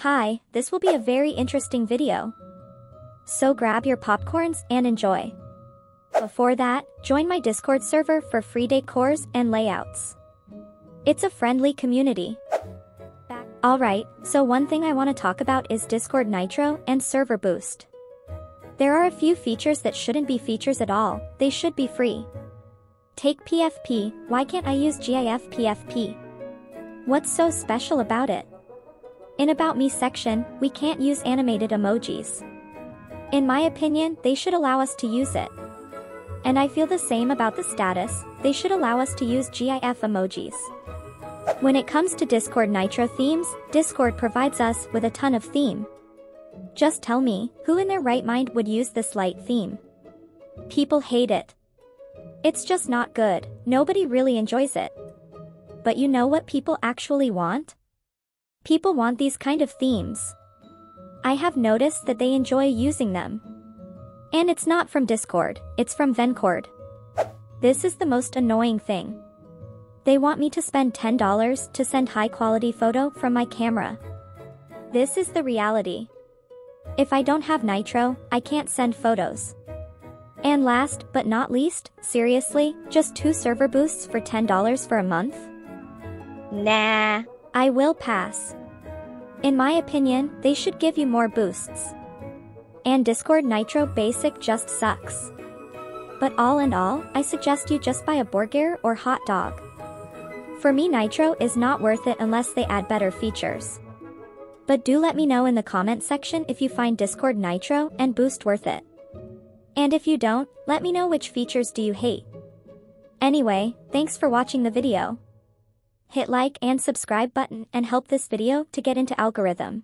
Hi, this will be a very interesting video. So grab your popcorns and enjoy. Before that, join my Discord server for free decors and layouts. It's a friendly community. Alright, so one thing I want to talk about is Discord Nitro and Server Boost. There are a few features that shouldn't be features at all, they should be free. Take PFP, why can't I use GIF PFP? What's so special about it? In About Me section, we can't use animated emojis. In my opinion, they should allow us to use it. And I feel the same about the status, they should allow us to use GIF emojis. When it comes to Discord Nitro themes, Discord provides us with a ton of theme. Just tell me, who in their right mind would use this light theme? People hate it. It's just not good, nobody really enjoys it. But you know what people actually want? People want these kind of themes. I have noticed that they enjoy using them. And it's not from Discord, it's from Vencord. This is the most annoying thing. They want me to spend $10 to send high-quality photo from my camera. This is the reality. If I don't have Nitro, I can't send photos. And last but not least, seriously, just 2 server boosts for $10 for a month? Nah. I will pass. In my opinion, they should give you more boosts. And Discord Nitro Basic just sucks. But all in all, I suggest you just buy a burger or hot dog. For me, Nitro is not worth it unless they add better features. But do let me know in the comment section if you find Discord Nitro and Boost worth it. And if you don't, let me know which features do you hate. Anyway, thanks for watching the video. Hit like and subscribe button and help this video to get into algorithm.